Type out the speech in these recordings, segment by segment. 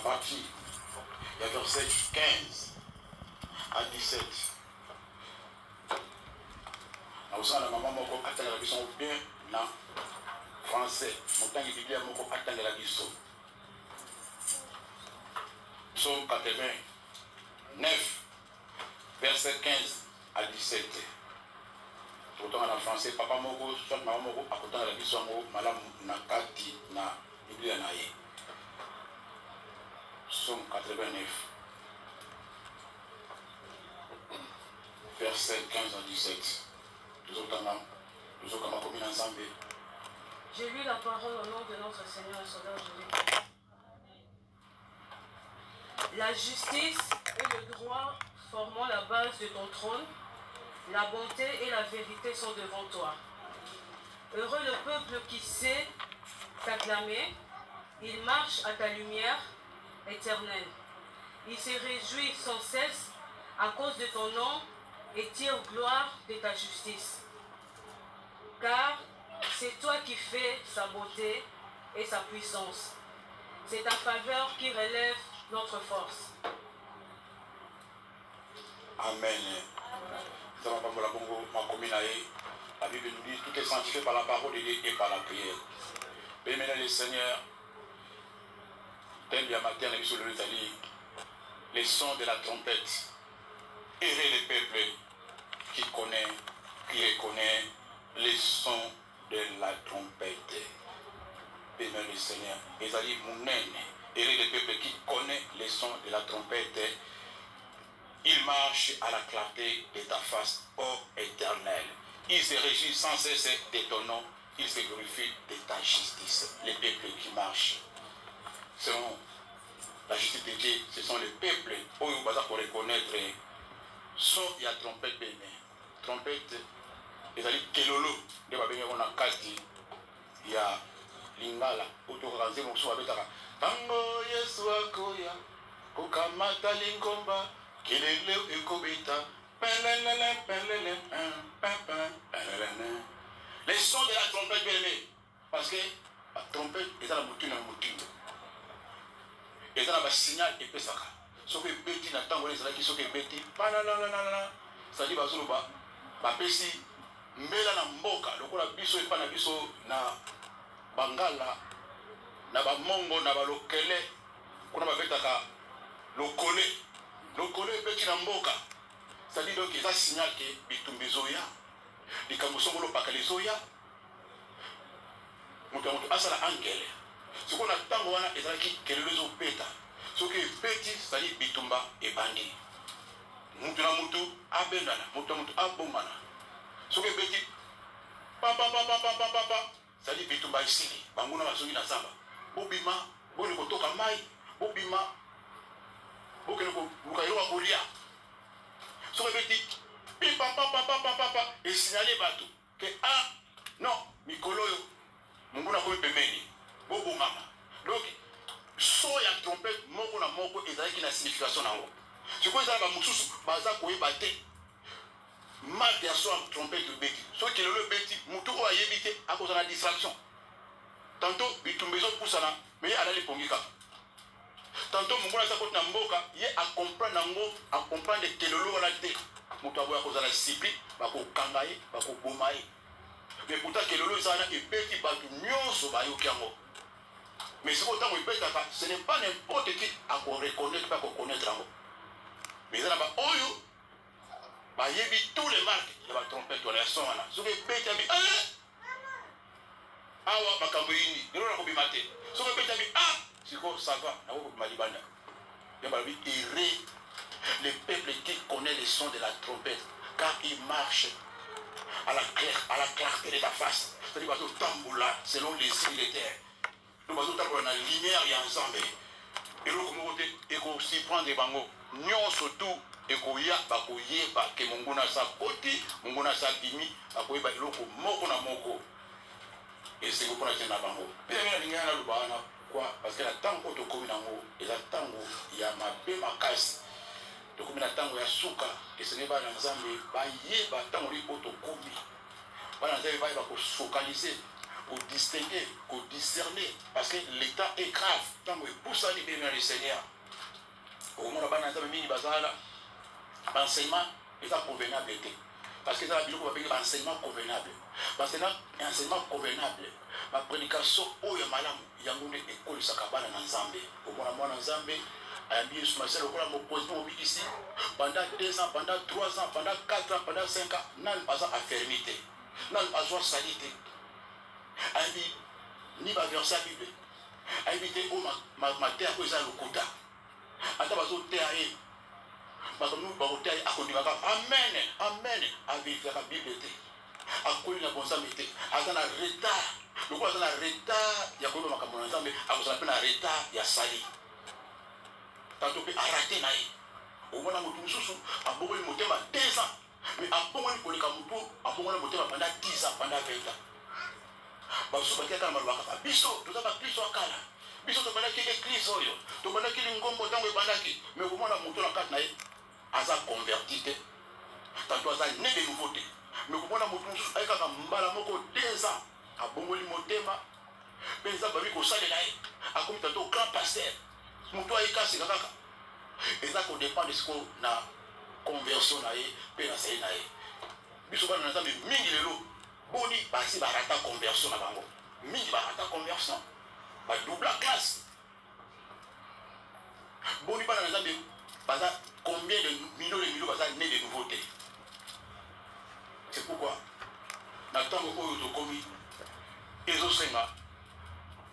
partir du verset 15 à 17. Nous avons la maman moko atteint la vision bien en français. Mon temps de Bible moko atteint la vision. Psaume 89, verset 15 à 17. Autant en français, papa moko, soit maman moko, à côté de la vision, malam nakati na Bible naïe. Psaume 89, verset 15 à 17. Nous avons commis ensemble. J'ai lu la parole au nom de notre Seigneur et Sauveur Jésus. La justice et le droit formant la base de ton trône, la bonté et la vérité sont devant toi. Heureux le peuple qui sait t'acclamer, il marche à ta lumière éternelle. Il se réjouit sans cesse à cause de ton nom et tire gloire de ta justice. Car c'est toi qui fais sa beauté et sa puissance. C'est ta faveur qui relève notre force. Amen. La Bible nous dit tout est sanctifié par la parole de Dieu et par la prière. Bénémoine le Seigneur, thème bien matin, on a vu sur l'Italie, les sons de la trompette. Errer les peuples qui reconnaît les sons de la trompette. Bénémoine le Seigneur, Esaïe Mounen, errer les peuples qui connaissent les sons de la trompette. Il marche à la clarté de ta face, ô Éternel. Il se réjouit sans cesse de ton nom. Il se glorifie de ta justice. Les peuples qui marchent selon la justice de Dieu, ce sont les peuples où il va pour reconnaître son il y a trompette béné. Trompette, ils allaient kelolo de babé on a kati il y a lingala autorisé mon soir avec tango yesu akoya kokamata lingomba kelele ekobita pelele pelele les sons de la trompette béné parce que la trompette est dans la mouture dans mouture et dans la signal et pesaka ce que beti na tango les qui sont que beti panana ça dit bazolo ba bapesi mbela na mboka lokola biso epa na biso na bangala na bamongo na balokele kuna babetaka lokole beti na mboka ça dit donc ils a signal que bitumbi zoya likambo songolo pakale zoya mutu asala angele siko na tango wana ezalaki kelelo ezopeta soki ebeti c'est-à-dire bitumba ebandi mutu na mutu abendana mutu na mutu abomana soki ebeti papa c'est-à-dire bitumba esili bango na bazongi na zamba bobima boni kotoka mai bobima bokende koluka eloko kolia soki ebeti papa esignale bato ke non mikolo oyo mungu nakomi pembeni bobongama donc so ya trompette moko na moko ezalaki na signification nango sikoyo ezala bamosusu baza koyeba te marque ya so ya trompette ebeti soki lelo ebeti motu oyo ayebi te akozala na distraction tantôt bitumba ezopusana me ye alali epongika tantôt mongolo aza koti na mboka ye acomprendre nango acomprendre kelelo wana te moto aboya kozala sipi bakokanga ye bakoboma ye mais pourtant kelelo ezala na ebeti bato nyonso bayoki yango. Mais ce ce n'est pas n'importe qui à reconnaître, pas reconnaître. Mais il y a tous les marques, il y a trompette, il y a son. Ce qui est bête, il y a awa bakamboini, il y a bimate. Ce qui est bête, c'est quoi ça va, il y a les peuples qui connaissent les sons de la trompette, car ils marchent à la clarté de ta face. C'est-à-dire que tamboula, selon les signes de terre. Nous avons une lumière ensemble. Et nous avons aussi prendre des bangos. Nous surtout, et qu'on y a, que mon gona sa côté, mon gona sa dimi, à quoi il y a moko na moko. Et c'est pour la bango. Bien, il y a quoi? Parce que la tango de Kominango, et la tango, il y a ma bema casse. Donc, il y a tango ya souka, et ce n'est pas l'ensemble, bah, y est, bah, tango, il y a auto komi. Voilà, il va se focaliser. pour distinguer, pour discerner, parce que l'état est grave. Tant que pour ça, libérer le Seigneur. Au moment où on a mis l'enseignement, il est convenable. Parce que ça va dire enseignement convenable. Parce que un enseignement convenable, ma prédication, oh, il y a malade, il y a une école, ça va dans Nzambé. Au moment où on a Nzambé, ici, pendant 2 ans, pendant 3 ans, pendant 4 ans, pendant 5 ans, nous n'avons pas affermité, nous n'avons pas salité. Ni va verser la Bible. Invité au matin à cause de l'Okuta. Attends, parce que tu parce que nous, amen, amen, avec la Bible. À cause de la bonne santé, à un retard. Le quoi, dans un retard, il y a quoi dans la bonne mais à cause de un retard, il y a sali. Tantôt, il a raté naï. Au moins, nous sommes à beaucoup de mots 2 ans. Mais à beaucoup de mots, à beaucoup de mots pendant 10 ans, pendant 20 ans. Baso bakeka malwaka biso tozaka Kristo akala biso tobandaki église oyo tobandaki lingombo tango ebandaki mais komona moto na kati na ye aza converti te tanto aza né de nouveauté mais komona moto mosusu ayekaka mbala moko 2 ans abongoli motema mpe eza babi kosalela ye akomi tanto grand pasteur moto ayekasika kaka eza kodépendre siko na conversion na ye mpe na zali na ye biso bana na nzambe mingi lelo boni basi barata conversion na bango mingi barata conversion ba double classe boni bana na nzambe baza combien de millions baza né de nouveauté. C'est pourquoi na tango oyo tokomi ezosenga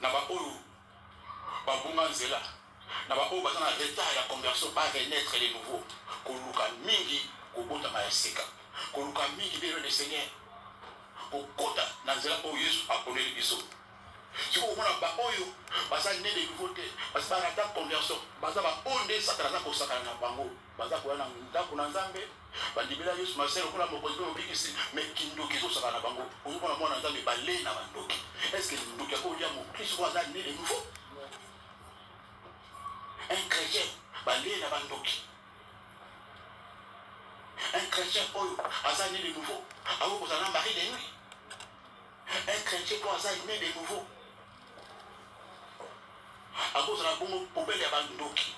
na ba oyo babunga nzela na ba oyo baza na retard ya conversion ba renaître de nouveau koluka mingi kobotama ya sika koluka mingi bero le Seigneur okota na nzela oyo Yesu aponeli biso siko komona ba oyo baza né de nouveauté parce que barata conversion baza ba onde satana za kosakana na bango baza koya na ndako na Nzambe bandibela Yesu maselo kuna mokonzi pe obikisi mais kindoki ezosakana na bango okomona mwana Nzambe bale na bandoki est-ce que ndoki akolia mo Christ baza né de nouveau un chrétien bale na bandoki un chrétien oyo aza né de nouveau akokozala na mari de nuit. Un chrétien pour ça il met de nouveau. À cause de la bonne poubelle de Bandoki.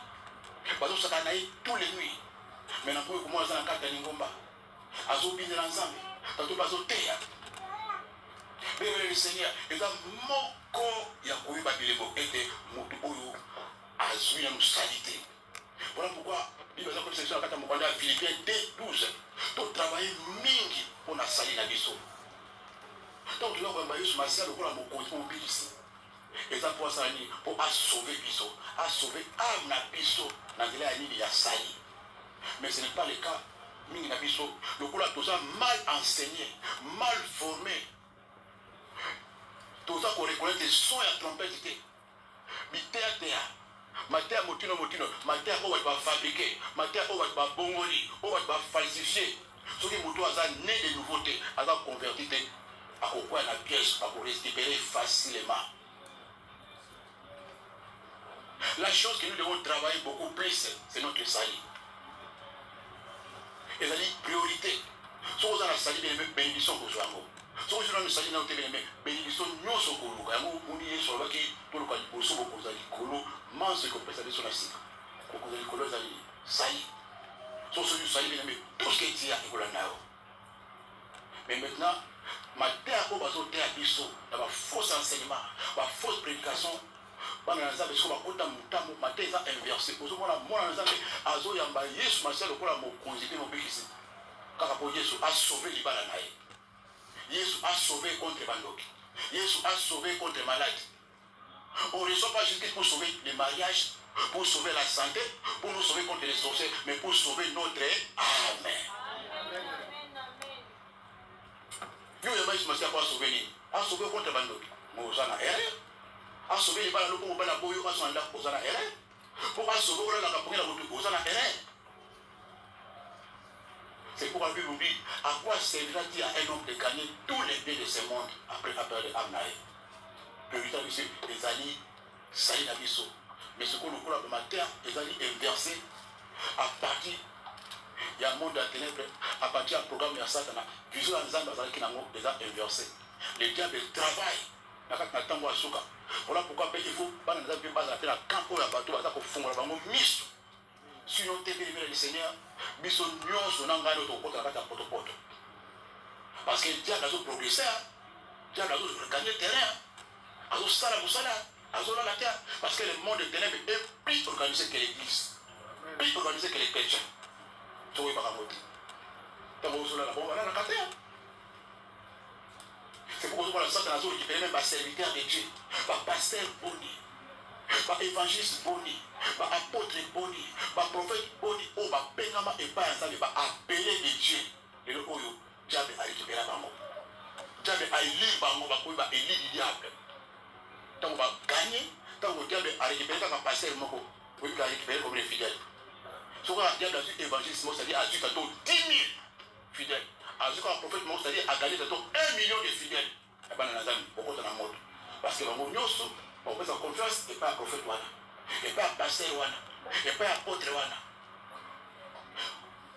Parce que ça naï tous les nuits. Maintenant pour comment ça na carte Lingomba. Azo bien ensemble. Tantôt pas au terre. Mais le Seigneur est un moko ya koyiba bilebo était moto oyo azui na musalité. Voilà pourquoi Bible a comme section à Mokanda Philippiens 2:12. Tout travailler mingi pour na sali na biso. Donc là, on va y aller pour la mokozi ici. Et ça pour ça pour sauver biso, à sauver âme na biso dans la ligne ya sali. Mais ce n'est pas le cas. Mingi na biso, le coup là tout ça mal enseigné, mal formé. Tout ça qu'on reconnaît des sons et trompettes. Bitéa, matéa motino, matéa on va fabriquer, matéa on va bongoli, on va falsifier. Ce qui moto a né de nouveautés, a converti. À quoi la pièce pour récupérer facilement. La chose que nous devons travailler beaucoup plus, c'est notre salut. Et ça dit priorité. Si vous avez la salut, vous avez bénédiction pour soi. Si vous avez la salut, vous avez bénédiction pour soi. Vous avez sur le qui pour le cas du poisson, vous avez colo, mange ce que vous avez sur la cible. Vous avez colo, vous avez salut. Si vous avez salut, vous avez tout ce qui est dit à l'école. Mais maintenant, ma terre au bateau terre biso, la fausse enseignement, la fausse prédication, bana nzambe siko bakota mutambo mateza inversé. Ozo mona mona nzambe azo yamba Yesu maselo kola mokonzi pe mobikisi. Kaka po Yesu a sauvé libala naye. Yesu a sauvé contre bandoki. Yesu a sauvé contre malade. On ne reçoit pas Jésus pour sauver les mariages, pour sauver la santé, pour nous sauver contre les sorciers, mais pour sauver notre âme. Yo yamba Yesu maselo pour sauver a sauvé contre bandoki. Mozana erreur. A sauvé les balles pour la boyo à son lac aux ana erreur. Pour sauver la capoeira aux ana erreur. C'est pourquoi la Bible dit à quoi servira-t-il à un homme de gagner tous les biens de ce monde après la peur de Amnaï. Priorité ici, les alliés, ça y est, Nabiso. Mais ce qu'on nous coule à terre, les alliés inversés à partir. Il y a un monde de ténèbres, à partir du programme de Satan, plusieurs ensemble qui n'ont déjà inversé. Les diables travaillent na tango asuka. Voilà pourquoi il faut pas nous appeler pas la camp pour la bateau à fondre la bango misto. Si on te dit le Seigneur, biso nyonso na ngalo to kota kata poto. Parce que Dieu a progressé, Dieu a gagné le terrain, a sala musala, a la terre parce que le monde des ténèbres est plus organisé que l'église. Plus organisé que les chrétiens. Tu vois pas comment dire. Tu vois la bombe là la terre. C'est pourquoi on a ça dans la zone qui permet même serviteur de Dieu, pasteur boni, évangéliste boni, apôtre boni, prophète boni, oh bengama et pas ensemble, appelé de Dieu. Et le oyo, diable a récupéré bango. Diable a élire bango, ba élire du diable. Tant on va gagner, tant que diable a récupéré comme pasteur moko, oui il a récupéré comme les fidèles. Soit le diable a dit évangéliste, c'est-à-dire a dit 10 000 fidèles. Alors, quand un prophète, c'est-à-dire a gagné 1 million de fidèles. Et bien, parce que on peut sa confiance et pas un prophète, et pas un pasteur, et pas un apôtre.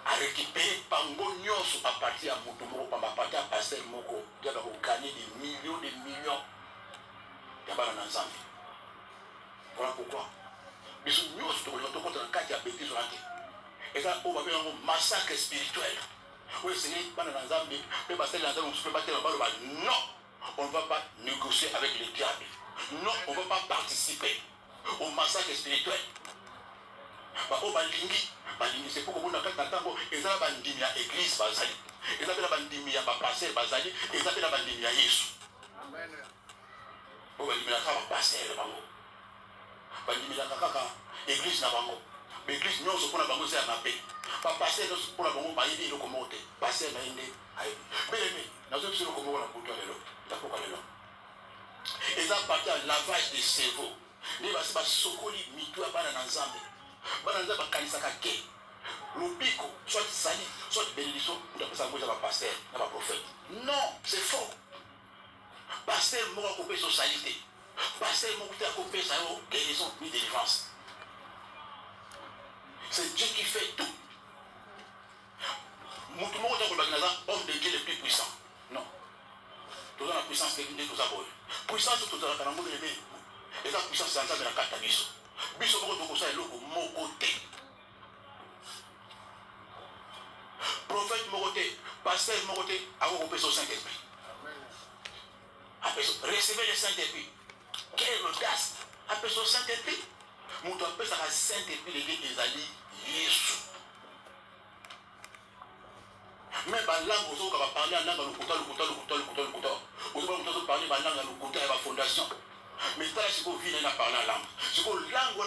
A récupérer Pango Nyoso à partir de Moutoumoko, à partir de pasteur Moko, il a gagné des millions. Il y a pas d'ensemble. Voilà pourquoi. Mais ce Nyoso, tu vois, tu as un cas de bêtises. Et ça, on va faire un massacre spirituel. Oui, Seigneur, non, on ne va pas négocier avec le diable. Non, on ne va pas participer au massacre spirituel. C'est pour que vous n'avez pas bandimi à l'église bazali. Ils appellent la bandimi à passer bazali. Ils appellent la bandimi à Yesu. Vous bandimi à passer le bango. Bandimi à l'église n'a bango. L'église non se pour la bango c'est à paix. Pas passer pour la bango baïdi le commote. Passer na inde. Bien aimé, nous sommes sur le commote la couture de l'eau. D'accord le nom. Ils ont parti à lavage des cerveaux. Les bas pas sokoli mito à bana ensemble. Bana nza ba kanisa ka ke. Lobiko soit sali, soit bénédiction, on appelle ça moi va pasteur, na ba prophète. Non, c'est faux. Pasteur moko ko pe socialité. Pasteur moko ko pe sa guérison ni délivrance. C'est Dieu qui fait tout. Moutoumou homme de Dieu le plus puissant. Non. Tout la puissance de Dieu, tout ça. Puissance, tout ça, et la puissance, c'est en de la carte biso. Biso, beaucoup de ça, et l'autre, mon côté. Prophète, mon côté. Pasteur, mon côté, à vous repérer au Saint-Esprit. Recevez le Saint-Esprit. Quelle audace. Après au Saint-Esprit. Mon appelle ça la Saint-Esprit, les alliés, Jésus. Même la langue, on va parler en langue, on va parler en langue, on va fondation. Mais si vous venez à parler en langue, si vous langue, on a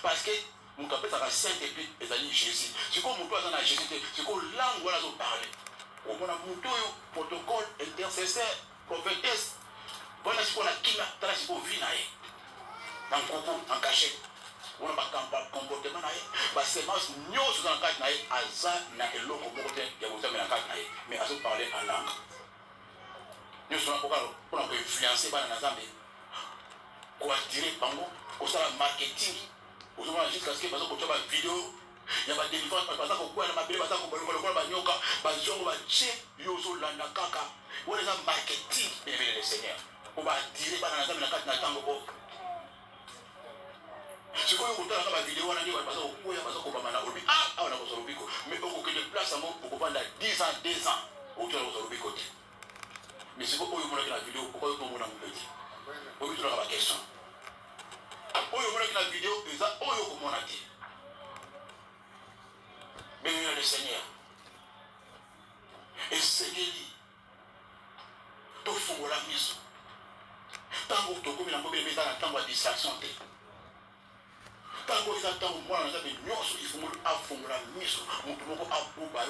parce que mon appelle ça la Saint-Esprit, les alliés, Jésus. Si vous montrez dans la Jésus, si vous langue, on a parlé. On a montré protocole, intercesseur, prophétesse. Voilà ce qu'on a qui n'a pas si vous venez en coco, en cachet. On a un comportement, parce que nous sommes dans le cadre de Aza, mais à parler en langue. Nous sommes pour influencer les gens, pour attirer Pango, pour faire le marketing, pour faire jusqu'à ce que vous ayez une vidéo, il y a des délivrance, parce que vous avez une vidéo, vous avez un marketing, le Seigneur, pour attirer les gens. Si vous avez une vidéo, vous avez mais vous avez des places pour vendre 10 ans, 2 ans, vous avez une côté. Mais si vous avez une vidéo, pourquoi vous avez une petit? Vous avez une question. Vous avez une vidéo, vous avez une dit. Mais le Seigneur. Et Seigneur, tout le monde a mis. Tant que vous avez mis dans la distraction. Quand vous avez un mois, il faut que vous la mise, vous pouvez vous pouvez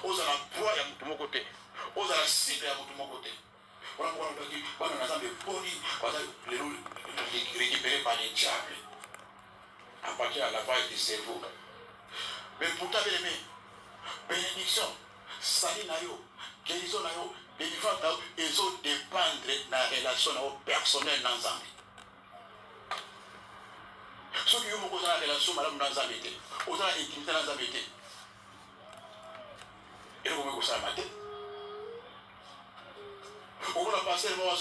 vous avez la proie à mon côté, vous avez la cible à mon côté. Voilà pourquoi on dit, on a des polis, récupérés par les diables, à partir de la vague du cerveau. Mais pourtant, bien aimé, bénédiction, salut nayo, guérison nayo, délivrance nayo, ils ont dépendre de la relation personnelle ensemble. Ceux qui ont une relation, madame, dans la vérité, aux gens intimité dans la vérité. Et vous me ça matin. On a passé le moment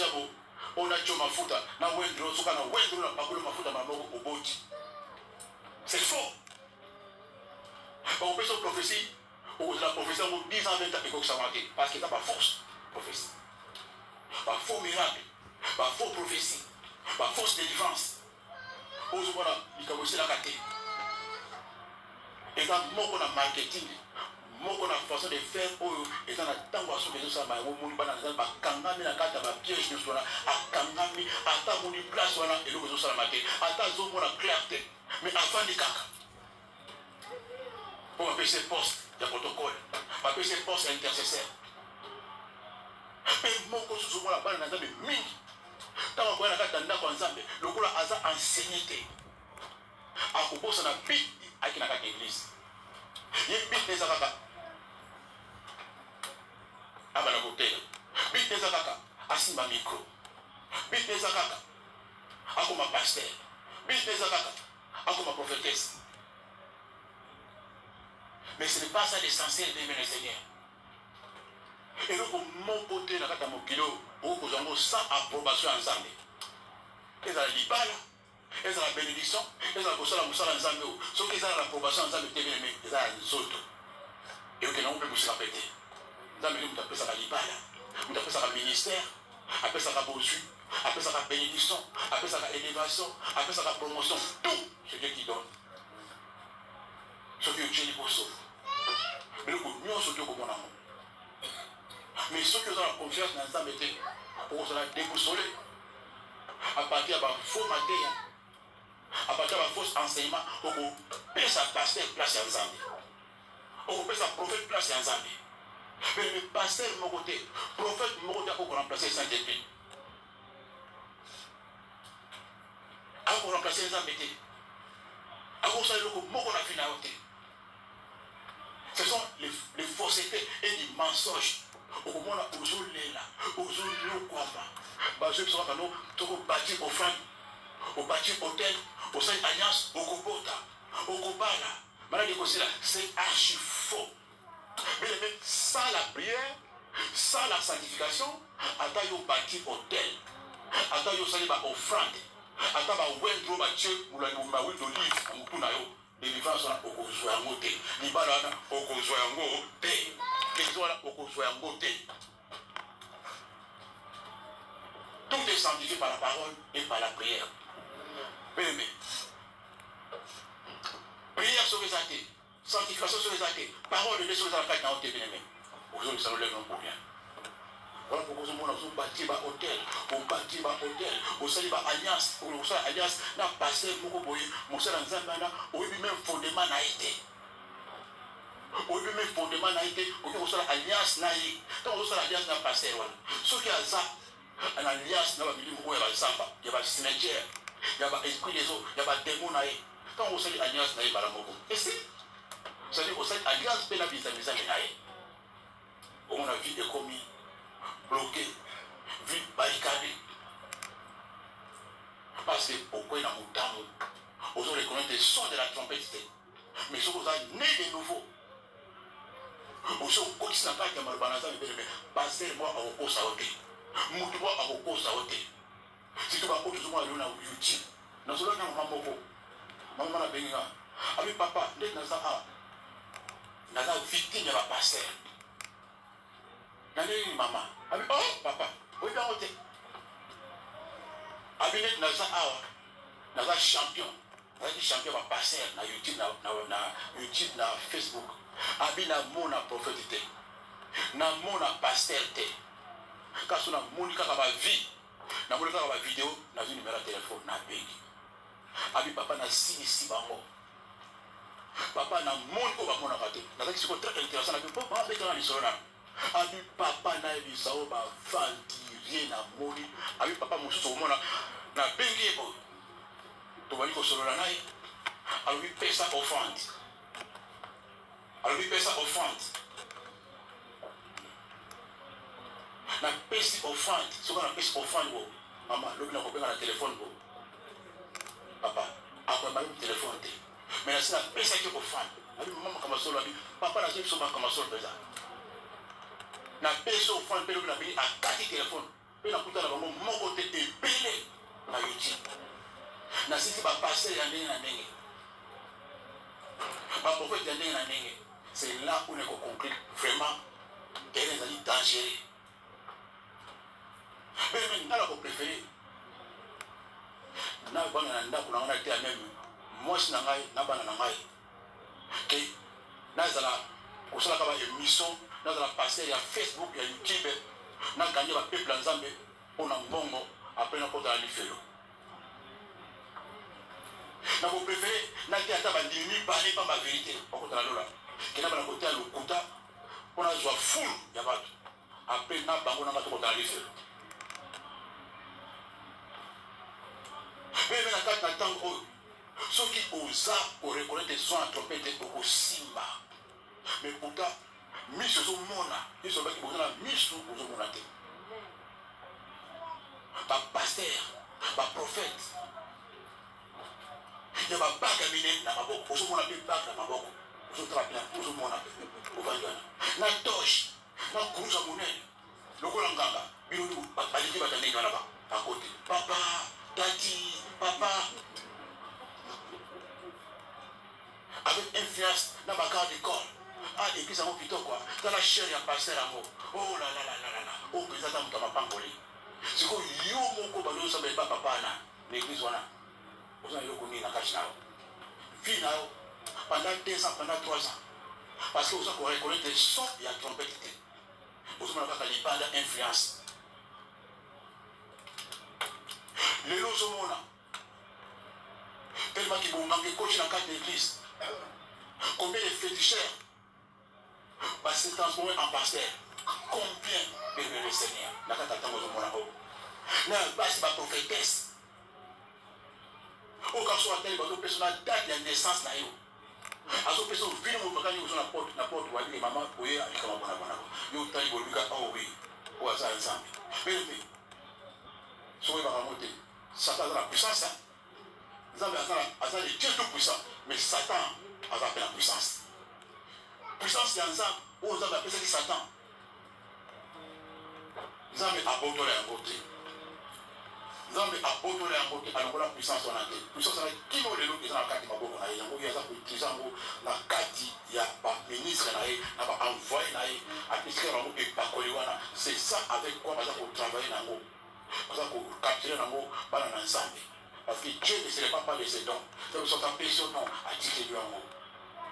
on a tué ma foute. Na wendro soka na wendro na pakulu mafuta mamoko oboti. C'est faux. On peut se prophétie. Ou la prophétie en 10 ans 20 ans et que ça va parce que ça pas fausse prophétie. Pas faux miracle. Pas faux prophétie. Pas fausse délivrance. Aux voilà, il faut aussi la cater. Et quand moi on a marketing, moi on a façon de faire et dans la temps où on a ça mais on m'a dans ba kangami na kata ba piège de sona a kangami ata moni place wana et le réseau ça la maté ata zo mona clarté mais avant de kaka pour appeler ces postes de protocole appeler ces postes intercesseurs mais mon ko zo mona ba na nzambe mingi tant qu'on a kata ndako nzambe lokola aza enseigné a kobosa na bit akina kaka église ye bit les avaka abana kotel bit les avaka asimba micro bit les avaka akoma pasteur bit les avaka akoma prophétesse mais ce n'est pas ça l'essentiel d'aimer le Seigneur et donc mon côté na kata mokilo ou kozango sans approbation ensemble et ça libala et ça la bénédiction et ça la kosala musala nzambe o so que ça l'approbation nzambe te bien mais ça zoto et que non on peut vous répéter nzambe nous t'appelle ça la libala nous t'appelle ça la ministère appelle ça la poursuite appelle ça la bénédiction appelle ça la élévation appelle ça la promotion tout ce Dieu qui donne ce que Dieu dit pour sauver mais le coup nous ce Dieu comme on a mais ceux qui ont la confiance dans nzambe te pour se la déboussoler à partir de faux matin à partir de faux enseignement on peut sa pasteur place en Zambie on peut sa prophète place en Zambie mais le pasteur de mon côté prophète de mon côté pour remplacer Saint-Esprit pour remplacer les embêtés à cause de ce qu'on a fait ce sont les faussetés et les mensonges au moment où on est là où on est là ceux qui sont là nous bâtir offrande au bâtir hôtel au sein alliance au Kobota au Kobala c'est archi faux mais sans la prière sans la sanctification attends yo bâtir hôtel attends yo sali ba offrande attends ba wendro ba Dieu ou la ba wendro livre mutu na yo délivrance na okozwa yango te libala na okozwa yango te ezwala okozwa yango te. Tout est sanctifié par la parole et par la prière. Bien-aimé. Prière sur les athées, sanctification sur les athées, parole de Dieu sur les athées dans le bien-aimé. Aujourd'hui, ça nous lève non pour rien. Voilà pourquoi nous avons bâti un hôtel, on bâti un hôtel, on s'est alliance, on s'est alliance, on a passé mon seul ensemble, on a eu même fondement n'a été. On a eu même fondement n'a été, on a eu alliance n'a été. Quand on a eu alliance n'a passé, ce qui a ça, en alliance n'a pas vu beaucoup de samba, il y a des cimetières, il y a des esprits des eaux, il y a des démons n'a été. Quand on a eu alliance n'a été par la moko. Et si, c'est-à-dire qu'on a eu alliance pour la vie de n'a été. On a vu des commis. Bloqué, vite barricadé. Parce que pourquoi il y a un mot on reconnaît les sons de la trompette. Mais ce qu'on a né de nouveau. On se continue à faire des malbanaza, mais passez-moi à vos courses à ôter. Moutez-moi à vos courses à ôter. Si tu vas au moins aller au YouTube, dans ce cas, maman a béni. Avec papa, dès que nous avons victime de la pasteur. Nani maman, abi oh papa, oui bien ôté. Abi net naza awa, naza champion, naza champion va passer na YouTube na YouTube na Facebook. Abi na mona prophétité, na mona pasteur té. Kaso na moni kaka ba vie, na moni kaka ba vidéo, na vie numéro de téléphone na bengi. Abi papa na si bango. Papa na moni ko ba mona katé. Naza kisiko très intéressant na papa ba betana ni sona. Abi papa na ebisao ba vandirie na moni abi papa mosusu omona na bengi ebo to bali ko solola naye alors lui pesa offrande na pesi offrande soka na pesi offrande bo mama lobi na kobenga na téléphone bo papa akwa ba téléphone te mais na sina pesa ki offrande abi mama kama solo abi papa na sina kama solo pesa na peso offrande mpe lobi na bini akati telefone mpe nakuta na bango moko te ebele na YouTube nasisi bapaster ya ndenge na ndenge baprofete ya ndenge na ndenge. C'est là où on est concret vraiment terrain ezali dangereux. Mais nga nako préféré na bana na ndako na nga te même mwasi na ngai na bana na ngai ke nazala kosala ka ba émission nazala passer ya Facebook ya YouTube na gagner ba peuple nzambe mpona mbongo après na kota na lifelo. Na ko préféré na ki ata ba ndimi bale pa ba vérité okota na lola ke na bana kote ya lokuta mpona zwa foule ya bato après na bango na bato kota na lifelo. Mais na kati na ntango oyo soki oza korekonnaître son trompete okosimba mais pourtant miso ozomona miso obaki bozala miso ozomona te bapaster baprofete ya babaka mine na maboko ozomona mpe baka na maboko ozotala bien ozomona ovandana na toshe na kurusa monene lokola nganga bino balingi bata ndenge wana bakote papa tati papa avec influence dans ma carte d'école. Ah, et puis ça m'a plutôt quoi. Dans la chair, il y a passé l'amour. Oh là là là là là là. Oh, président, tu m'as pas engolé. C'est que yo, mon copain, nous sommes pas papa, l'église, voilà. Vous avez reconnu la cache là. Fille là, pendant 2 ans, pendant 3 ans. Parce que vous avez reconnu des sons, il y a trompette. Vous avez reconnu pas d'influence. Les lots sont là. Tellement qu'ils vont manquer coach dans la carte de l'église. Combien de féticheurs va se transformer en pasteur? Combien de le Seigneur? La carte attend aux hommes. N'a pas si ma prophétesse. Au cas où on a une personne date de naissance na yo. À ce personne vient au vocal yo na porte ou aller maman poyer avec maman bona. Yo tali bolika oh oui. Ou ça ensemble. Mais soyez pas remonter. Satan a la puissance. Nzambe aza le Dieu tout puissant, mais Satan a la puissance. Puissance ya Nzambe, où Nzambe appelle ça Satan. Nzambe a botolé en côté. Nzambe a botolé en côté, alors la puissance on a été. Puissance on a qui nous les lots qui sont dans la carte maboko na yango ya za utiliser ngo na kati ya ba ministre na ye na ba envoyé na ye a pisker ngo e pakoli wana. C'est ça avec quoi baza ko travailler nango. Baza ko capturer nango bana na Nzambe. Parce que Dieu ne se répand pas de ses dons. Donc, ils sont appelés son nom à titre de l'amour.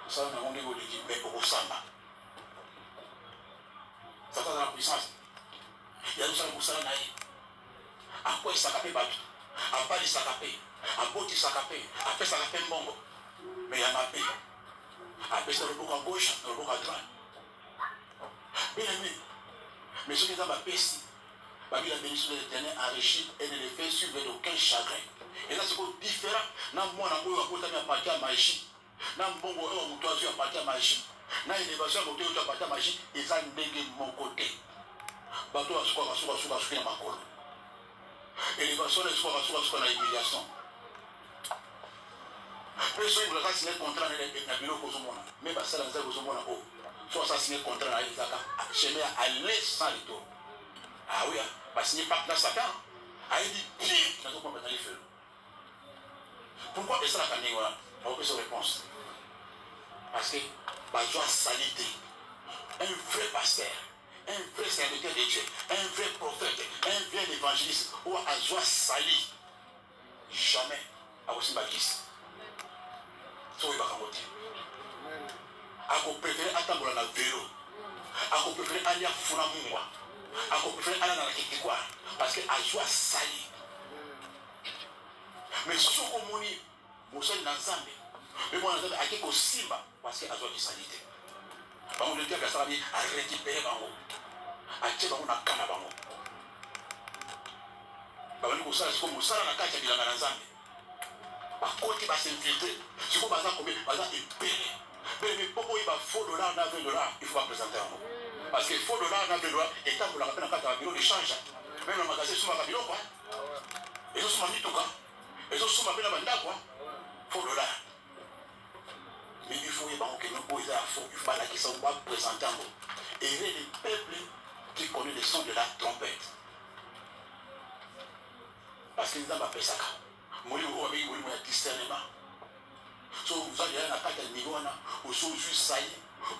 Ça, on a dit qu'il mais au Samba. Ça a la puissance. Il y a nous sommes au Samba. À quoi il s'accapé battu? À pas il s'accapé. À bout il s'accapé. À faire s'accapé mbongo. Mais il y a ma paix. À faire le bouc à gauche, le bouc à droite. Bien aimé. Mais ce qui est dans ma paix ici, la bénédiction de l'Éternel enrichit et ne le fait suivre d'aucun chagrin. Et là, c'est différent. Dans le monde, on a parti à magie. Dans le monde, on a parti à magie. Dans l'élévation, on a parti à magie. Et ça, c'est mon côté. Bateau à soi, dans ma colle. Élévation, c'est soi, dans l'humiliation. Mais si vous avez signé le contrat, il y a un bureau pour ce monde. Mais ça, c'est pour ce monde. Soit ça signé le contrat, il y a un chemin à aller sans retour. Ah oui, parce qu'il n'y a pas de Satan. Ah, il dit, pire, il n'y a pas de feu. Pourquoi est-ce que la famille a une réponse? Parce que la joie salité, un vrai pasteur, un vrai serviteur de Dieu, un vrai prophète, un vrai évangéliste, ou à joie sali, jamais à aussi bâtisse. So il va raconter. À qu'on préfère attendre la vélo, à qu'on préfère aller à Funamunga, à qu'on préfère aller dans la Kékikwa, parce que à joie sali. Mais ce sont comme on dit, Nzambe. Mais moi, Nzambe a quelque simba parce qu'il a besoin de sanité. On le dit que ça a récupéré bango. A tirer bango na kana bango. Ba wali ko sala ko musala na kati bilanga na Nzambe. Ba koti ba s'infiltrer. Si ko baza combien baza épelé. Mais pourquoi il va faux dollar na $20, il faut pas présenter un mot. Parce que faux dollar na $20 et tant pour la peine en bureau d'échange. Même le magasin sous ma bureau quoi. Et ça sous ma mito quoi. Et ça sous ma peine banda quoi. Faux dollar. Mais il faut que nous poser à faux. Il faut pas la question va présenter un mot. Et les peuples connaît le son de la trompette. Parce que nous avons appelé ça. Moi, je suis discernement. So, vous avez un attaque à niveau, vous avez juste ça,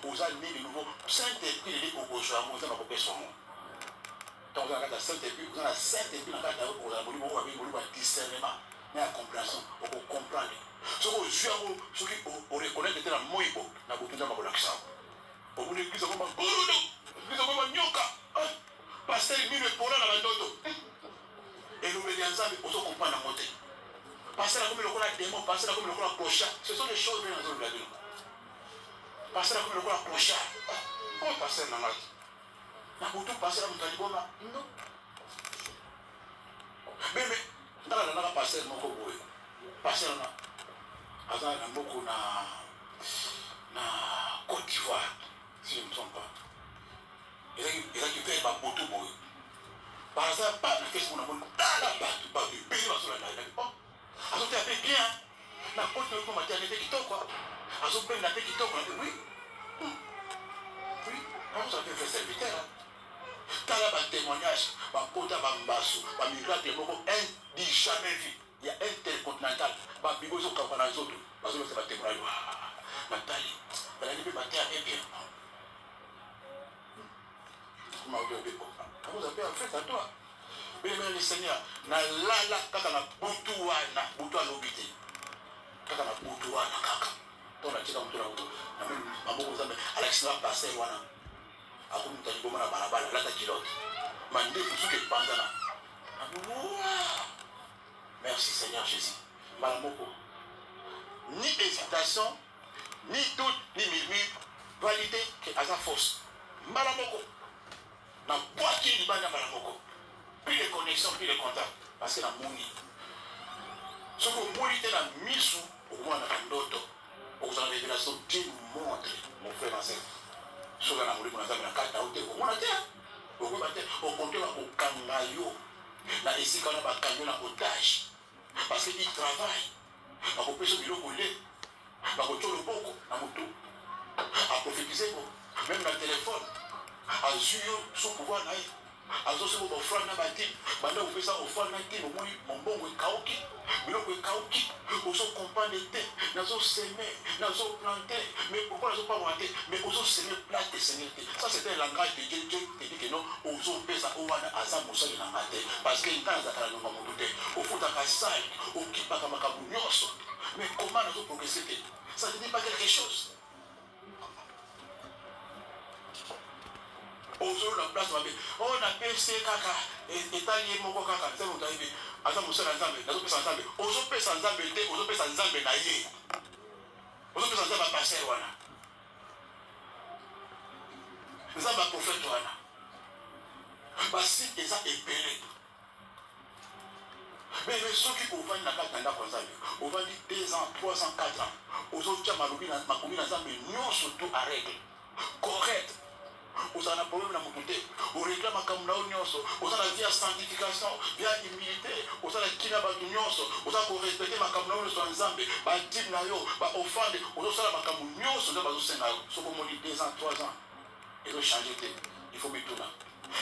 vous avez mis de nouveau. Saint-Esprit, il est au gauche, vous avez appelé son nom. Donc, vous avez un Saint-Esprit, vous avez un Saint-Esprit, vous avez un discernement, mais une compréhension, vous comprenez. So, vous reconnaissez que c'est un moïbo, vous avez un l'accent. Vous avez l'église, vous avez un nyoka. Pasteur, il me pour la bandoto. Et nous, les ensemble, vous comprenez la montée. Passer comme le démon, passer comme le clochard. Ce sont des choses bien dans le vie. Passer comme le clochard. Comment passer dans la vie? N'a pas tout passer dans le talibon. Non. Mais, dans la passer, mon coco. Passer dans la beaucoup na Côte d'Ivoire, si je ne me trompe pas. Il a qui fait ma moto. Par exemple, pas de question, on a mon pas du pays, sur la naïve. Azote a fait bien. La porte de maternité qui toque quoi. Azote ben la qui toque. Oui. Oui. On s'en fait serviteur. T'as là un témoignage. Ma porte à Bambasso. Ma migrate de Moko. Un dit jamais vu. Il y a intercontinental. Ma bibo sur Campana Zoto. Ma zone c'est ma témoignage. Nathalie. Elle a dit ma terre est bien. Comment vous avez comment vous avez fait à toi? Mais le Seigneur, na lala kaka na butu alobite. Kaka na butu wana kaka. Tona chika mtu na butu. Na mimi maboko zambe Alexandra passer wana. Ako mtani boma na barabara lata kilote. Mande kusuke pandana. Merci Seigneur Jésus. Malamoko. Ni hésitation, ni doute, ni murmure, validé que à sa force. Malamoko. Na boîtier du bana malamoko. Plus de connexion, plus de contact. Parce que la mouni. Ce que vous mourrez dans la mise au moins dans la note, aux en révélation, Dieu nous montre, mon frère et sœur. Ce que nous avons dans la carte d'aujourd'hui, au moins au compteur au Kangayo, là ici quand on a Kangayo dans otage. Parce qu'il travaille. On peut se bureau collé. On peut le beaucoup, dans moto. À prophétiser, même dans le téléphone. À Zuyo, son pouvoir naïf. Azoso bo frère na bati banda opesa ofana na timo moi mombongo ekauki biloko ekauki ozo comprendre te nazo semer nazo planter mais pourquoi nazo pas planter mais ozo semer plate Seigneur. Ça c'était le langage de Dieu qui dit que non ozo pesa owana asa musali na mate parce que ndanza kala no mamutu te ofuta ka sai okipaka makabu nyoso mais comment nazo progresser te ça ne dit pas quelque chose. Ozo la place on a pensé kaka etali moko kaka c'est mon taïbe asa musala nzambe nazo pesa nzambe ozo pesa nzambe te ozo pesa nzambe na ye ozo pesa nzambe passer wana nzambe prophète wana basi eza epelé mais ceux qui ovani na kaka ndako nzambe ovani 2 ans 3 ans 4 ans ozo tia malobi na makomi na nzambe nyonso to à règle correct. Vous avez un problème dans mon côté. Vous réclamez comme vous avez la vie à sanctification, via humilité, vous avez la kina batunyoso, vous avez respecté ma cameroun sur ensemble, ma type nayo, ma offrande, vous avez la camerounioso, vous avez la sénat, ce qu'on dit 2 ans, 3 ans, et vous changez, il faut mettre là.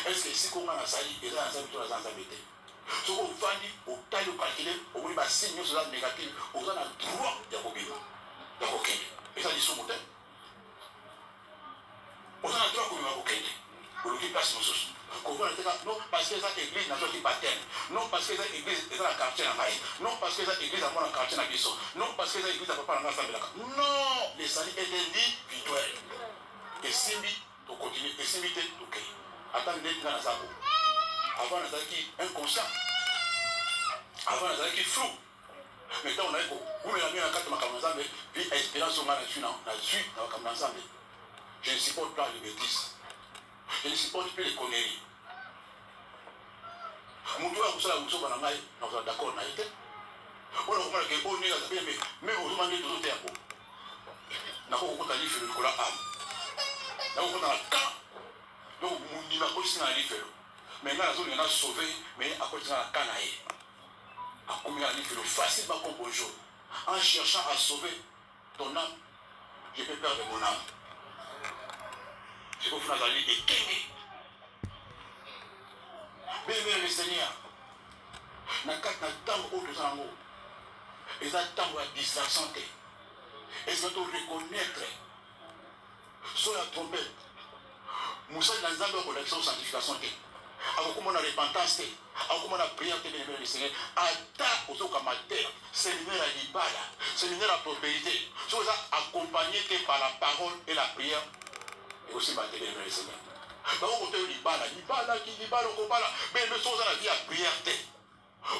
Est-ce que si on a sali, et là, on a mis tout dans ensemble. Ce qu'on va dire, au taille de calculer, au bout de ma signe sur la négative, vous avez le droit de combiner. Et ça dit sur mon thème. On a le droit qu'on va aucun. On ne dit pas ce chose. Non, parce que cette église n'a pas de baptême. Non, parce que cette église est dans la quartier en maïs. Non, parce que cette église a dans la quartier en biso. Non, parce que cette église n'a pas dans l'ensemble de la quartier. Non, les salis est individuel. Et Simbi, tu continues. Et Simbi, tu ok. Attends, d'être dans la zabo. Avant, on a qui inconscient. Avant, on a qui flou. Maintenant, on a dit, vous me l'avez dans la carte de ma caméra, mais vie espérance, on a dessus dans la caméra ensemble. Je ne supporte pas les bêtises. Je ne supporte plus les conneries. Moutou a poussé la moutou à la nous sommes d'accord, on a été. On a compris que on est à la mais on demande de tout faire. On a compris qu'on a dit que le cola âme. On a compris dans le camp. Donc, on a aussi dans la livre. Maintenant, la zone, on a sauvé, mais à côté de la canaille. À combien de livres facilement comme bonjour. En cherchant à sauver ton âme, je peux perdre mon âme. Je peux vous dire et le Seigneur. Na tango oyo toza nango eza tango ya distraction te. Est-ce que tu reconnaître so ya trompette mosali na nzambe akolakisa sanctification te, akokomona repentance te, akokomona prière te, bien aimé le Seigneur. Ata ozokama te séminaire ya libala, séminaire ya prospérité, so eza accompagné te par la parole et la prière et aussi par bien aimé le Seigneur. Donc côté libala okobala bien aimé, so oza na vie ya prière te,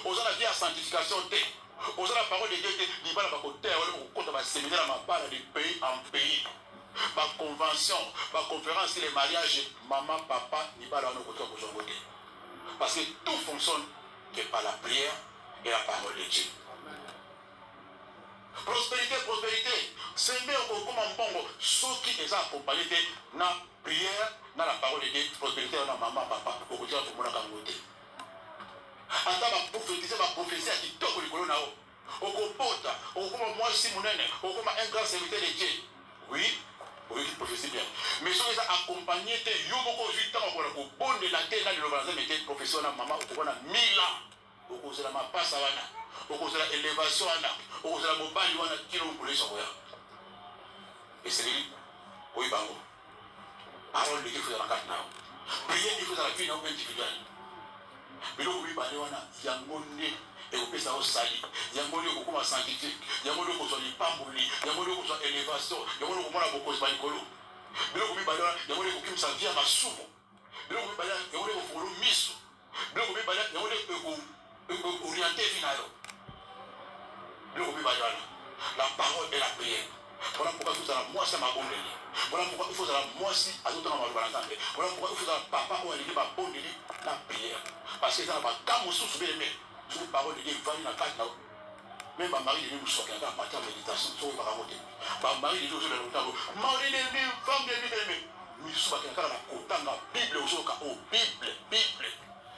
oza na vie ya sanctification te, oza na parole de Dieu te, libala bakoteya wala bakokota baséminaire ya mabala de pays en pays, ma convention, ma conférence sur les mariages, maman, papa, ni pas là nos côtés pour son côté. Parce que tout fonctionne que par la prière et la parole de Dieu. Prospérité, prospérité. C'est mieux comme un bongo. Ceux qui les accompagnent dans la prière, dans la parole de Dieu, prospérité, dans maman, papa, au côté de mon côté. Attends, ma prophétie à qui toque le colonel. Au compota, au comme moi, si mon aîné, au comme un grand serviteur de Dieu. Oui. Oui, prophétie bien. Mais si vous accompagné, vous avez 8 ans pour le bon de la terre, dans le mettez professionnel, maman, vous avez 1000 ans. Vous avez la passe à l'ana, vous avez l'élévation à l'ana, vous avez la mobile, vous avez kilo pour les sauver. Et c'est lui, oui, bango. Parole de Dieu, il faut la carte now. Prier, il faut la vie non individuelle. Mais là, vous parlez, il y a un monde. Et vous pouvez savoir sali. Il y a un monde qui est scientifique. Il y a un monde qui est pamboli. Il y a un monde qui est élévation. Il y a un monde qui est beaucoup de banicolo. Mais là, vous pouvez parler, il y a un monde qui est via ma soupe. Mais là, vous pouvez parler, il y a un monde qui est pour le miso. Mais là, vous pouvez parler, il y a un monde qui est orienté final. Mais là, vous pouvez parler, la parole et la prière. Voilà pourquoi il faut la moi, c'est ma bonne ligne. Voilà pourquoi il faut la moi, si à d'autres dans ma bonne ligne. Voilà pourquoi il faut la papa ou aller ma bonne ligne, la prière. Parce que ça n'a pas comme sous bien aimé. Sur les paroles de Dieu, il va y avoir même ma mari de nous soit quelqu'un en matière de méditation, sur les paroles de Dieu. Ma mari de nous soit dans le mari de nous, femme de nous, nous sommes quelqu'un dans la côte, dans la Bible, au Bible.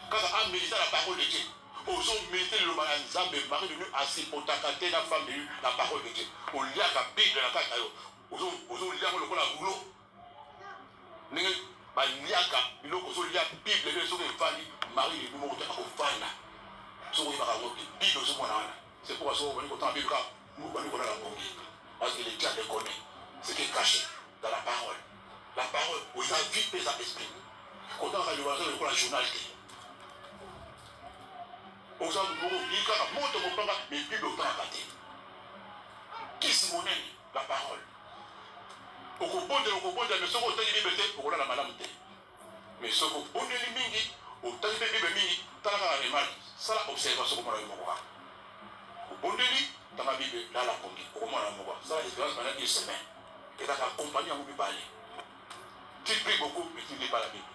Quand on a médité la parole de Dieu, on a médité le mari de nous assis pour t'accater la femme de nous, la parole de Dieu. On lit la Bible, la carte, on a lu la boulot. Nous avons lu la Bible, nous avons lu Marie de nous, nous avons lu. C'est pourquoi on va dire que nous allons la conquête. Parce que les diables connaissent ce qui est caché dans la parole. La parole, vous avez vite pris à l'esprit. Quand on va dire la journalité. On va dire que monte mon plan, mais plus longtemps à battre. Qui se monnaie la parole? Au bon de mais ce qu'on a dit, on a la madame. Mais ce qu'on a dit, on a dit, on a dit, ça la observation comme on a eu mon au bon de lui, dans la Bible, dans la conquête, comme on a eu mon ça la expérience pendant une semaine. Et dans la compagnie, on peut parler. Tu pries beaucoup, mais tu ne lis pas la Bible.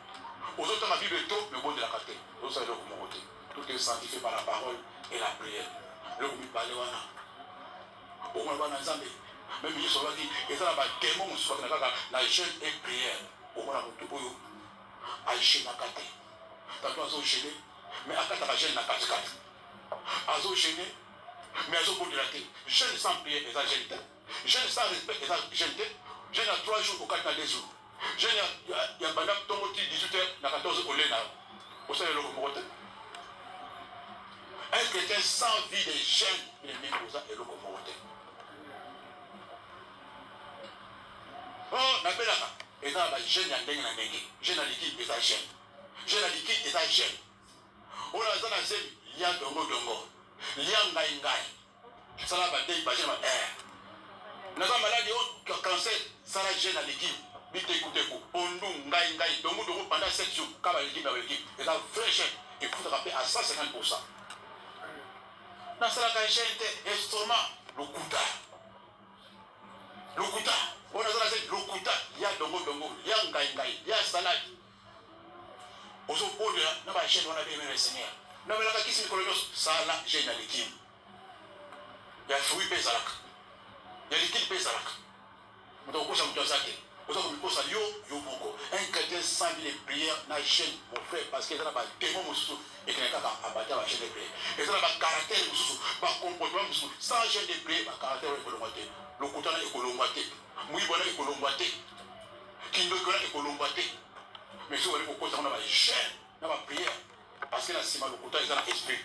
Aux autres, la Bible est trop, mais bon de la carte. Vous savez, comment côté. Tout est sanctifié par la parole et la prière. Le vous parlez, au moins, on a un zambé. Même si on dit, et ça, il y a des démons, soit la jeûne et prière. Au moins, on a un jeûne à carte. Tantôt, on a un jeûne. Mais à quatre jeune n'a pas de quatre. Azo gêné, mais azo bout de la tête. Jeune sans prière, et ça gêne. Jeune sans respect, et ça gêne. Jeune à 3 jours, au 4 à 2 jours. Jeune, il y a un bandam tomoti 18h, à 14h au Léna. Vous savez le mot. Un chrétien sans vie de jeune, il est mis pour ça et le mot. Oh, n'a pas là. Et là, jeune à dengue à dengue. Jeune à liquide, et ça gêne. Jeune à liquide, et ça gêne. On a dit que il y a dongo. Il y a ngai. Ça va être basé sur l'air. Nous avons maladie au cancer, ça la gêne à l'équipe. Bite écoutez, on nous ngai. Dongo pendant 7 jours, quand l'équipe avec l'équipe. Et la vraie gêne, il faut rappeler à 150%. Dans la gêne, estomac, le kuta. On a dit le kuta, il y a dongo, il y a ngai, il y a salade. Aux opposés, nous avons gêne, on a bien le Seigneur. Nous avons la question de ça la gêne à l'équipe. Il y a fruit pézalak. Il y a l'équipe pézalak. Nous avons posé un peu de ça. Nous avons posé un yo. Un chrétien sans vie de prière n'a gêne, mon frère, parce qu'il y a des démons et qu'il y a un abatteur à gêne de prière. Et il y a un caractère, un comportement, sans gêne de prière, un caractère écolomaté. Le coutana écolomaté. Mouibona écolomaté. Kindokona écolomaté. Mais si vous voulez, on a gêne, on a prière. parce que la sima lokuta ils ont l'esprit.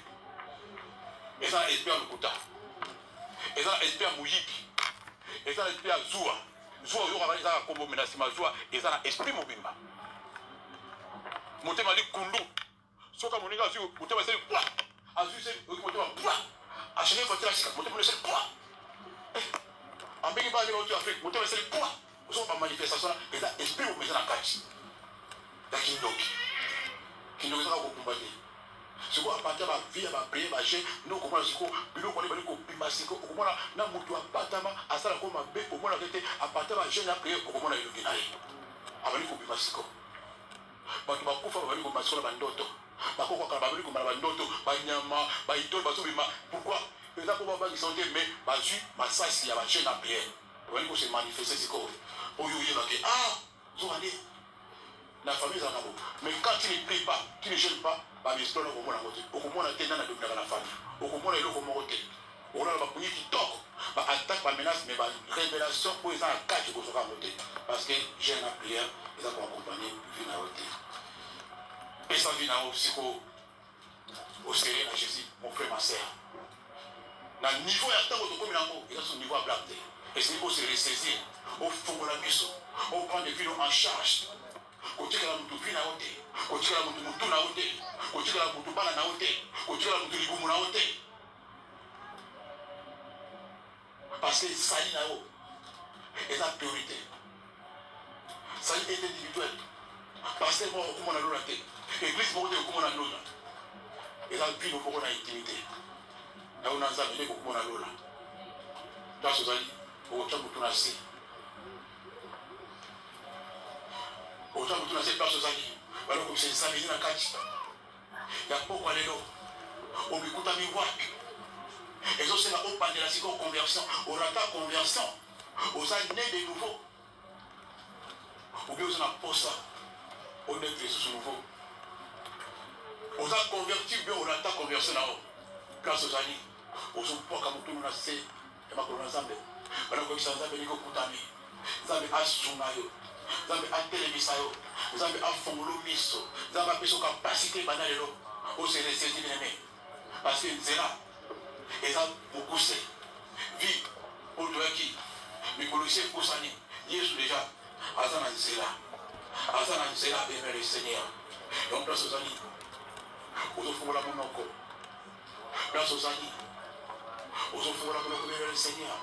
Ils ont l'esprit à lokuta. Ils ont l'esprit à mouyipi. Ils ont l'esprit à zoua. Zoua yo ils ont combo mena sima zoua ils ont l'esprit mobimba. Motema li kundu. Soka moninga azu motema c'est quoi? Azu c'est motema quoi? À chaque fois que tu as motema c'est quoi? En Bénin pas en Afrique motema c'est quoi? Ils sont pas manifestation ils ont l'esprit mobimba na kati. Kindoki eza kokumbani siko apata ba vie ba prier ba jeune no komona siko biloko bali ko pima siko komona na mutu apatama asala ko mabe komona kete apata ba jeune na prier komona iloki na ye abali ko pima siko batu bakufa bali ko masolo ba ndoto bakoko ka bali ko mala ba ndoto ba nyama ba idole ba sobima pourquoi eza ko ba santé mais ba ju masasi ya ba jeune na prier bali ko se manifester siko oyo yeba ke zo ande la famille en a beau. Mais quand tu ne pries pas, tu ne jeûnes pas, bah mais c'est pas le moment à côté. Au moment où tu es dans la famille, au moment où tu es au moment où tu es, au moment où tu es qui toque, bah attaque, bah menace, mais bah révélation pour les gens à 4 qui sont à côté. Parce que j'ai une prière, ils ont accompagné, vient à côté. Et ça vient à psycho, au sérieux à Jésus, mon frère, ma soeur. Dans le niveau à temps où tu es, il y a son niveau à blaguer. Et ce niveau c'est ressaisir, au fond de la mission, au prendre des films en charge. Kotikala mutu vina wote, kotikala mutu mutu na wote, kotikala mutu bana na wote, kotikala mutu ligumu na wote. Parce que ça y est la priorité. Ça y est individuel. Parce que moi, comment on a l'autre, l'église, comment on a l'autre. Et la vie, nous pouvons intimité. Là, on a examiné comment on a l'autre. Dans ce cas, on a tout assez. Autant que tu n'as pas ce zali, alors que c'est ça, il y a un catch. Il y a beaucoup de l'eau. On écoute à mi-voix. Et ça, c'est la haute de la conversion. On a ta conversion. On a né de nouveau. Ou bien on a posé ça. On est Jésus nouveau. On a converti, bien on a ta conversion là-haut. Place aux amis. On se voit comme tout le monde a fait. Et ma colonne ensemble. Alors que ça, ça veut dire que vous avez. Ça veut dire que vous avez télévisé, vous avez fondé miso, vous avez appris sur capacité banale là, au CDC bien-aimé. Parce que c'est là, et ça beaucoup c'est vie au doigt qui, mais pour le sait pour ça ni, Jésus déjà, Azana c'est là, bien le Seigneur. Donc place aux amis, aux offres la mon encore, place aux amis, aux offres la mon le Seigneur,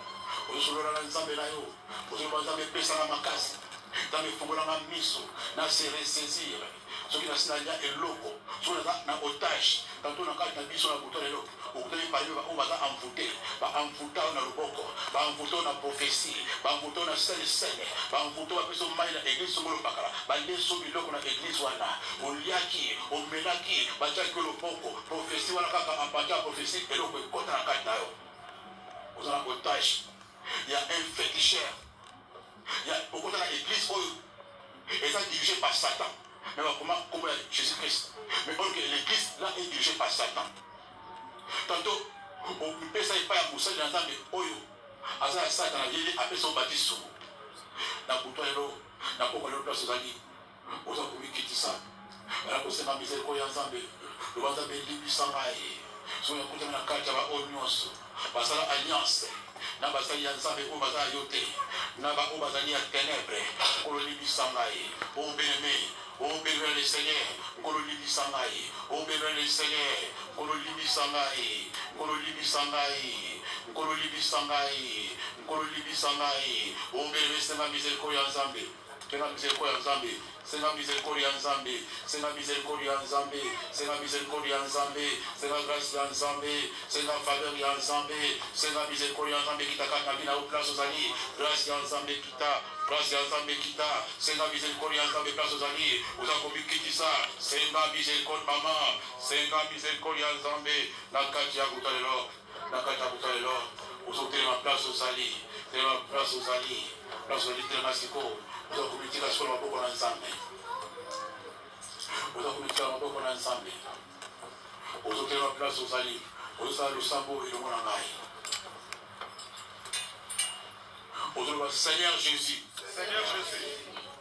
aux offres la l'ensemble là yo, aux offres la pesa na makasi. Dans les fonds de la mission, dans se ressaisir, ce qui est là est loco, ce qui est dans otage, quand on a une mission à bouton de l'eau, on va envoûter, va envoûter dans le boko, va envoûter dans la prophétie, va envoûter dans la scène, va envoûter dans la personne maille l'église sur le bakara, va les soumis l'eau dans l'église wana, on liaki, on melaki, va dire que le boko, prophétie, voilà quand on parle de prophétie, et l'eau est contre la carte d'ailleurs. Vous avez un otage, il y a un féticheur. Il y a beaucoup de l'église et ça est dirigé par Satan. Mais comment Jésus-Christ. Mais l'église là est dirigée par Satan. Tantôt, on peut ça pas à Moussa dans l'ensemble de Oyo. À ça, Satan a dit après son baptême. Dans le toit, dans le place aux alliés. Aux gens qui quittent ça. Alors que c'est ma miséricorde ensemble. Le ventre de l'Ibissan. Si on écoute la carte, il y a Onyos. Parce que l'alliance. Na basali ya nzambe o baza yote na ba o bazali ya ténèbres koloni bisangai o bénémoine le Seigneur koloni bisangai o bénémoine le Seigneur koloni bisangai koloni bisangai koloni bisangai koloni bisangai o bénémoine Seigneur miséricorde ya nzambe Seigneur miséricorde ya nzambe Seigneur miséricorde ya nzambe Seigneur miséricorde ya nzambe Seigneur miséricorde ya nzambe Seigneur grâce ya nzambe Seigneur faveur ya nzambe Seigneur miséricorde ya nzambe kitaka na bina au place aux alliés grâce ya nzambe kita grâce ya nzambe kita Seigneur miséricorde ya nzambe place aux alliés vous avez commis kitisa Seigneur miséricorde maman Seigneur miséricorde ya nzambe na kati ya kutalelo vous avez ma place aux alliés place aux alliés place aux alliés de Masiko vous avez commis la scola pour l'ensemble vous avez commis la pour l'ensemble vous avez la place aux alliés vous avez le sambo et le monangaï vous avez Seigneur Jésus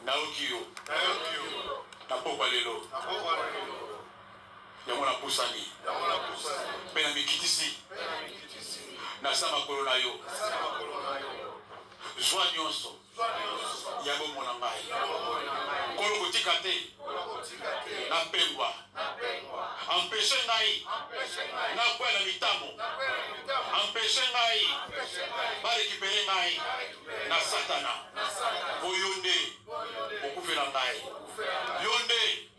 Naokio Napokwa lelo yango na pusani mpe na mikitisi na sa makolo na yo zwa nyonso ya bomoi na ngai nkolo kotika te napengwa empeshe ngai nakwela mitambo empeshe ngai barekipere ngai na satana oyo nde okufela ngai yo nde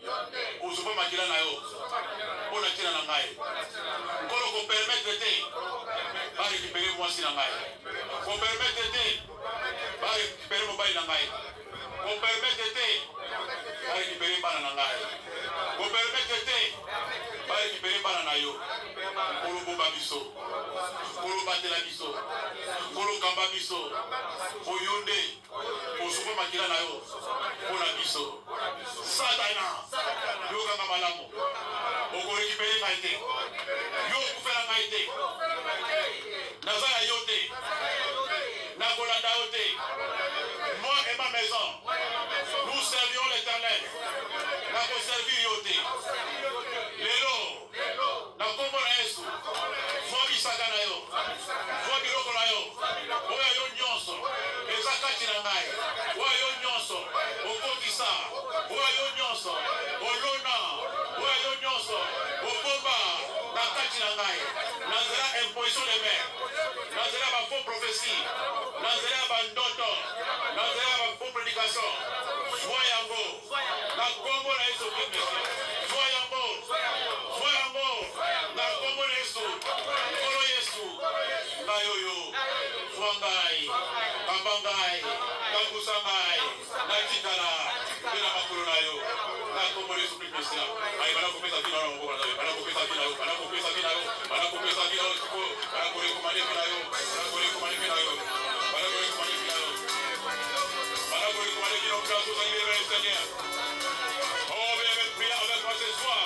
ozupa makila na yo mpo na ntina na ngai nkolo kopermetre te barekipere mwasi na ngai kopermetre te barekipere mobali na ngai kopermetre te barekipere bana na ngai kopermetre te barekipere bana na yo kolobomba biso kolobatela biso kolokamba biso oyo nde osupa makila na yo mpo na biso satana yokanga malamu okorekipere ngai te yo okufela ngai te naza ya yo te nakolanda yo te moi et ma maison nous servirons l'éternel nakoservir yo te lelo nakombo na yesu zwa bisaka na yo zwa biloko na yo oyo yo nyonso eza kati na ngai oyo yo nyonso okotisa oyo yo nyonso olona oyo yo nyonso obomba na kati na ngai na nzela imposition de mer na nzela ya bafaux prophétie na nzela ya bandoto na nzela ya bafaux prédication zwa yango na kombo na yesu kristo zwa yango na kombo na yesu kolo yesu ngai oyo zwa ngai kamba ngai kangusa ngai natikala mpe na makolo na yo na kombo na yesu kristo ai banakopesa bino na moboko na yo banakopesa bino na yo banakopesa bino na yo banakopesa bino na yo sikoyo banakorekomande bino na yo banakorekomande bino na yo banakorekomande bino na yo banakorekomande bino place aux amis du Seigneur. Oh, venez prier avec moi ce soir.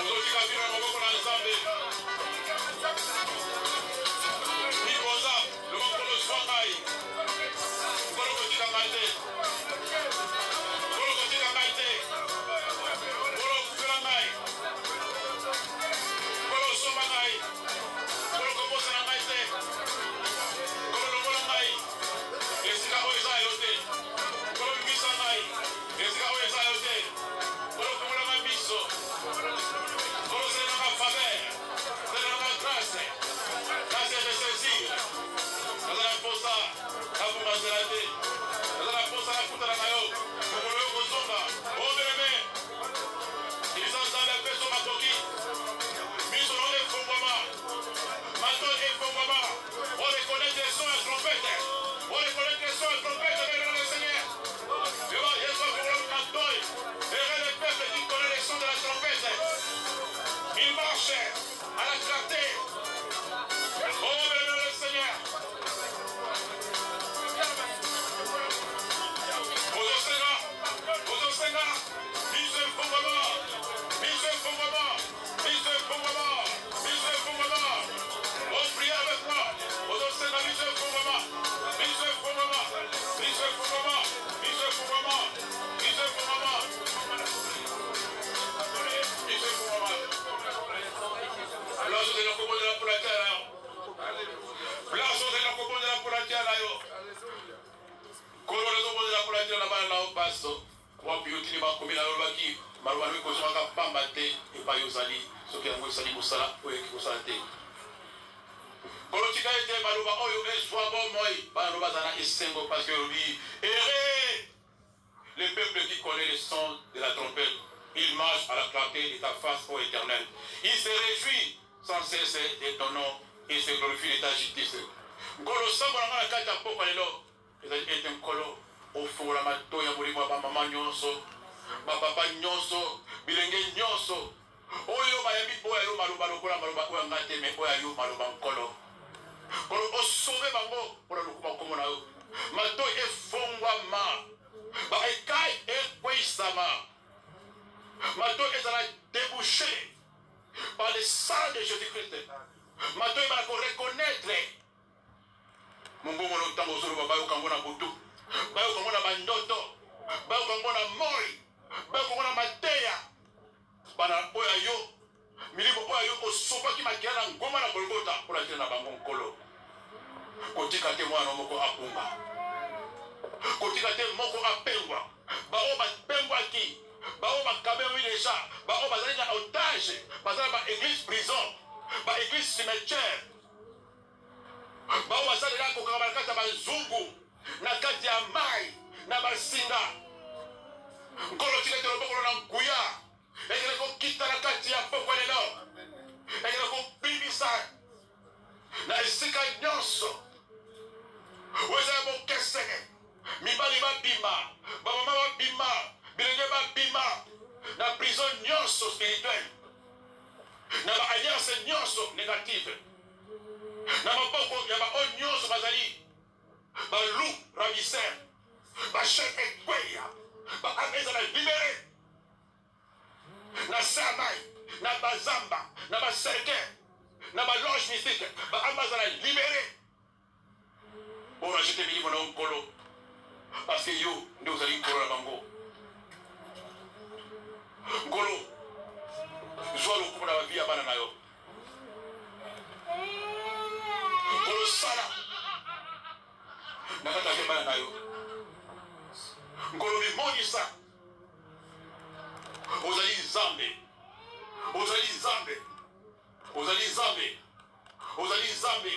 Aujourd'hui, quand nous avons beaucoup ensemble, il pose le monde pour le soir. Pour le petit camarade. Pour le petit camarade. Pour le petit camarade. Pour le somaï. Pour le composé camarade. Pour le camarade. Esika oza yote. Pour le bisa ngai. Esika oza yote. Pour le camarade biso. Pour le Seigneur faveur. Seigneur grâce. Grâce de saisir. Dans la posa, la pomazelade. Dans la posa la puta la mayo. Pour le kozonga. Oh bébé. Ils sont dans la peso matoki. Miso non est fongoma. Mato est fongoma. On reconnaît des sons et trompettes. On reconnaît des sons et trompettes devant le Seigneur. Devant Jésus pour le matin. Verrez le peuple qui connaît les sons de la trompette. Il marche à la clarté. Oh bébé le Seigneur. Ozosenga, mise fongoma. On prie avec moi. Ozosenga, mise fongoma. Place de la commande de la poulateur. Place de la commande de la poulateur là yo. Kolo na commande de la poulateur là bas là passo. Wapi yotini ba komila lobaki. Marwani ko soka pamba te e pa yozali. Soki yango sali musala oyo ki kosala te. Kolo tika ete baloba oyo ezwa bon moi. Baloba zana esengo parce que lui erré. Le peuple qui connaît le son de la trompette, il marche à la clarté de ta face, ô Éternel. Il se réjouit sans cesse de ton nom et se glorifie de ta justice. Kolo sambo na ngana kata poko lelo. Ezali ete nkolo ofungola mato ya molimo ya bamama nyonso, bapapa nyonso, bilenge nyonso. Oyo bayambi oyo ayo maloba lokola maloba oyo ngate me oyo ayo maloba nkolo. Kolo osauve bango pour lokuba komona yo. Mato efongwama. Ba ekai ekweisama. Mato ezala débouché par le sang de Jésus-Christ. Mato ezala ko reconnaître. Mungu mono tango solo babayo kangona butu. Bayo kangona bandoto. Bayo kangona mori. Bayo kangona mateya. bana oya yo milimo oya yo osopaki makila na ngoma na Golgota pour attirer na bango nkolo kotika te mwana moko apunga kotika te moko apengwa bao bapengwaki bao bakabemi deja bao bazali na otage bazali ba église prison ba église cimetière bao bazali na kokanga na kati ya bazungu na kati ya mai na basinga nkolo tika te loboko na nguya ekele kokita na kati ya pokwa lelo ekele kobimisa na esika nyonso wezala bokesenge mibali babima bamama babima bilenge babima na prison nyonso spirituelle na baalliance nyonso négative na maboko ya baoyo nyonso bazali balu ravisseur bachef ekweya baame ezala libere na samai na bazamba na baserke na baloge mystique baame bazala libere pour acheter milimo na nkolo parce que yo nde ozali nkolo na bango nkolo zwa lokumu na bavi ya bana na yo nkolo sala na kati ya bana na yo nkolo bimonisa ozali nzambe ozali nzambe ozali nzambe ozali nzambe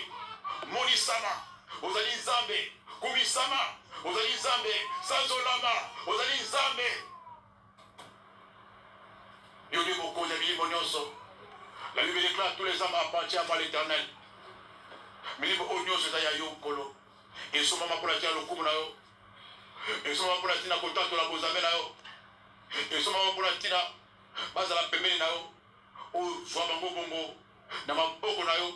monisama ozali nzambe kumisama ozali nzambe sanzolama ozali nzambe yo nde mokonzi ya milimo nyonso. La Bible déclare tous les hommes appartiennent à l'Éternel. Milimo oyo nyonso eza ya yo nkolo esomama mpo na tia lokumu na yo esomama mpo na ntina kotatola bozambe na yo esomama mpo na ntina bazala pembeni na yo ozwa bango bongo na maboko na yo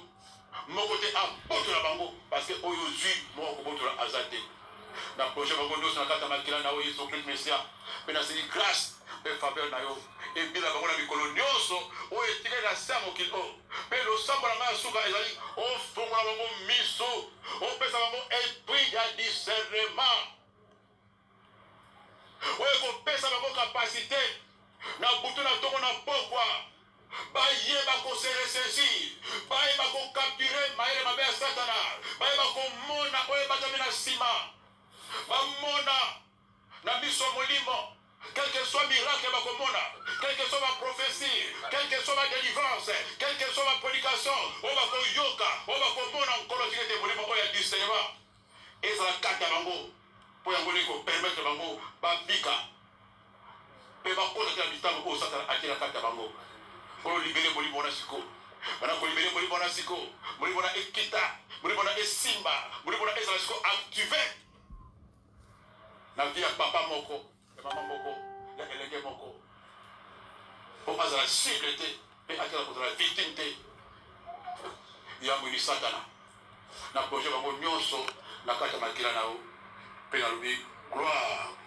moko te abotola bango parce que oyo ozwi moko kobotola aza te na projet bango nyonso na kati ya makila na yo Yesu Christ Mesia mpe nasili grâce mpe faveur na yo ebila bango na mikolo nyonso oyo etikali na se ya mokili oyo mpe losambo na ngai ya suka ezali ofongola bango miso opesa bango esprit ya discernement oyo kopesa bango kapasité na butu na ntongo na pokwa bayeba koseresesi bayeba kokapture mayele mabe ya satana bayeba komona oyo batami na nsima bamona na miso ya molimo quel que soit miracle bakomona quel que soit ma prophétie quel que soit ma délivrance quel que soit ma prédication oyo bakoyoka oyo bakomona nkolo tike te molimo oyo ya discernement ezala kati ya bango mpo yango ndenge kopermettre bango babika mpe bakota te na bitango oyo satana atina kati ya bango pour libérer molimo wana siko bana kolibere molimo wana siko molimo wana ekita molimo wana esimba molimo wana ezala siko activé na vie ya papa moko ya mama moko ya elenge moko mpo azala cible te mpe akela kozala victime te ya mwini satana na projet bango nyonso na kati ya makila na yo mpe nalobi gloire